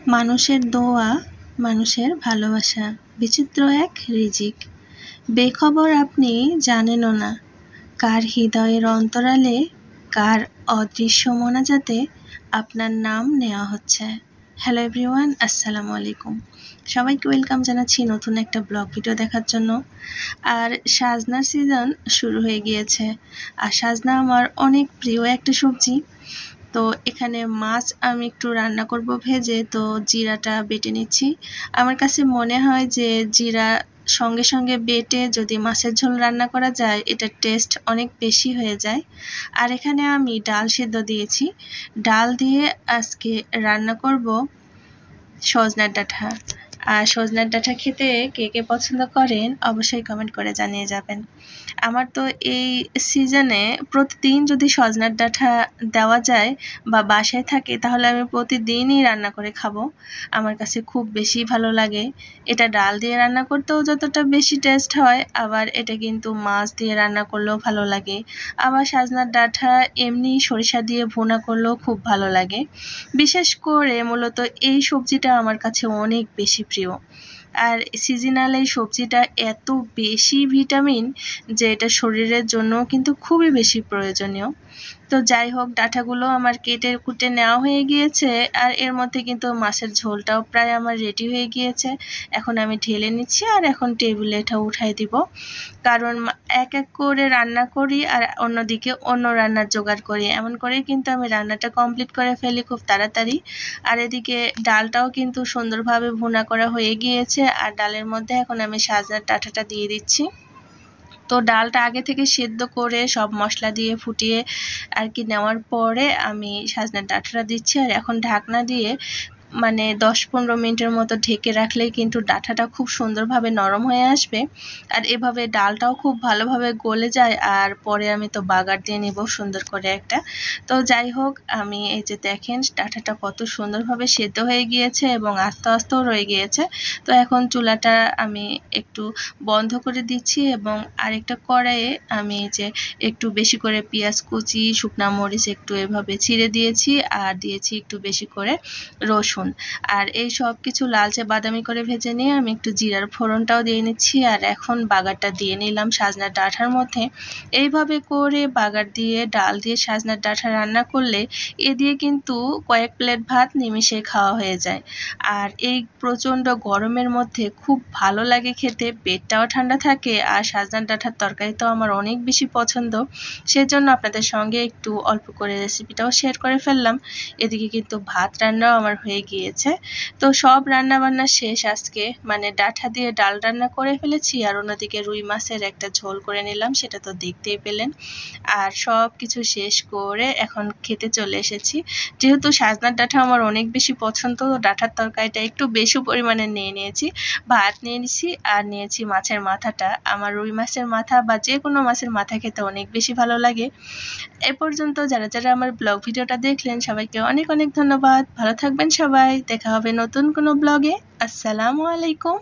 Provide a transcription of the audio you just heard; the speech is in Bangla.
মানুষের দোয়া, মানুষের ভালোবাসা, বিচিত্র এক রিজিক। বেখবর আপনি জানেনও না, কার হৃদয়ের অন্তরালে, কার অদৃশ্য মোনাজাতে আপনার নাম নেওয়া হচ্ছে। হ্যালো এভরিওয়ান, আসসালামু আলাইকুম। সবাইকে ওয়েলকাম জানাচ্ছি নতুন একটা ব্লগ ভিডিও দেখার জন্য। আর সাজনার সিজন শুরু হয়ে গিয়েছে, আর সাজনা আমার অনেক প্রিয় একটা সবজি। তো এখানে মাছ আমি একটু রান্না করব ভেজে, তো জিরাটা বেটে নিচ্ছি। আমার কাছে মনে হয় যে জিরা সঙ্গে সঙ্গে বেটে যদি মাছের ঝোল রান্না করা যায়, এটার টেস্ট অনেক বেশি হয়ে যায়। আর এখানে আমি ডাল সিদ্ধ দিয়েছি। ডাল দিয়ে আজকে রান্না করব সজনার ডাঁটা। আর সজনার ডাঁটা খেতে কে কে পছন্দ করেন অবশ্যই কমেন্ট করে জানিয়ে যাবেন। আমার তো এই সিজনে প্রতিদিন যদি সজনার ডাঁটা দেওয়া যায় বা বাসায় থাকে, তাহলে আমি প্রতিদিনই রান্না করে খাবো। আমার কাছে খুব বেশি ভালো লাগে। এটা ডাল দিয়ে রান্না করতেও যতটা বেশি টেস্ট হয়, আবার এটা কিন্তু মাছ দিয়ে রান্না করলেও ভালো লাগে। আবার সজনার ডাঁটা এমনি সরিষা দিয়ে ভুনা করলেও খুব ভালো লাগে। বিশেষ করে মূলত এই সবজিটা আমার কাছে অনেক বেশি প্রিয়। আর সিজনাল এই সবজিটা এত বেশি ভিটামিন যে এটা শরীরের জন্য কিন্তু খুবই বেশি প্রয়োজনীয়। তো যাই হোক, ডাঁটাগুলো আমার কেটে কুটে নেওয়া হয়ে গিয়েছে, আর এর মধ্যে কিন্তু মাছের ঝোলটাও প্রায় আমার রেডি হয়ে গিয়েছে। এখন আমি ঢেলে নিচ্ছি আর এখন টেবিলে এটা উঠাই দিব, কারণ এক এক করে রান্না করি আর অন্যদিকে অন্য রান্নার জোগাড় করি। এমন করেই কিন্তু আমি রান্নাটা কমপ্লিট করে ফেলি খুব তাড়াতাড়ি। আর এদিকে ডালটাও কিন্তু সুন্দরভাবে ভুনা করা হয়ে গিয়েছে, আর ডালের মধ্যে এখন আমি সজনার ডাঁটাটা দিয়ে দিচ্ছি। তো ডালটা আগে থেকে সেদ্ধ করে সব মশলা দিয়ে ফুটিয়ে আর কি নেওয়ার পরে আমি সজনার ডাঁটাটা দিচ্ছি। আর এখন ঢাকনা দিয়ে 10-15 মিনিটের মতো ঢেকে রাখলেই কিন্তু ডাঁটাটা খুব সুন্দরভাবে নরম হয়ে আসবে, আর এভাবে ডালটাও খুব ভালোভাবে গলে যায়। আর পরে আমি তো বাগার দিয়ে নিব সুন্দর করে একটা। তো যাই হোক, আমি এই যে দেখেন ডাঁটাটা কত সুন্দরভাবে সেদ্ধ হয়ে গিয়েছে এবং আস্তে আস্তেও রয়ে গিয়েছে। তো এখন চুলাটা আমি একটু বন্ধ করে দিচ্ছি এবং আরেকটা কড়াইয়ে আমি যে একটু বেশি করে পেঁয়াজ কুচি, শুকনা মরিচ একটু এভাবে ছিঁড়ে দিয়েছি, আর দিয়েছি একটু বেশি করে রসুন। আর এই সব কিছু লালচে বাদামি করে ভেজে নিয়ে আমি একটু জিরার ফোড়নটাও দিয়ে নিচ্ছি, আর এখন বাগারটা দিয়ে নিলাম সজনার ডাঁটার মধ্যে। এইভাবে করে বাগার দিয়ে ডাল দিয়ে সজনার ডাঁটা রান্না করলে এ দিয়ে কিন্তু কয়েক প্লেট ভাত নিমিষে খাওয়া হয়ে যায়। আর এই প্রচণ্ড গরমের মধ্যে খুব ভালো লাগে খেতে, পেটটাও ঠান্ডা থাকে। আর সজনার ডাঁটার তরকারি তো আমার অনেক বেশি পছন্দ, সেজন্য আপনাদের সঙ্গে একটু অল্প করে রেসিপিটাও শেয়ার করে ফেললাম। এদিকে কিন্তু ভাত রান্নাও আমার হয়ে গিয়েছে। তো সব রান্না বান্না শেষ আজকে, ডাঁটা দিয়ে ডাল রান্না করে ফেলেছি, আর অন্যদিকে রুই মাছের একটা ঝোল করে নিলাম, সেটা তো দেখতেই পেলেন। আর সব কিছু শেষ করে এখন খেতে চলে এসেছি। যেহেতু সজনার ডাঁটা আমার অনেক বেশি পছন্দ, ডাঁটার তরকারিটা একটু বেশি পরিমাণে নিয়ে নিয়েছি। ভাত নিয়ে নিয়েছি আর নিয়েছি মাছের মাথাটা। আমার রুই মাছের মাথা বা যে কোনো মাছের মাথা খেতে অনেক বেশি ভালো লাগে। এ পর্যন্ত যারা যারা আমার ব্লগ ভিডিওটা দেখলেন সবাইকে অনেক অনেক ধন্যবাদ। ভালো থাকবেন সবাই, দেখা হবে নতুন কোনো ব্লগে। আসসালামু আলাইকুম।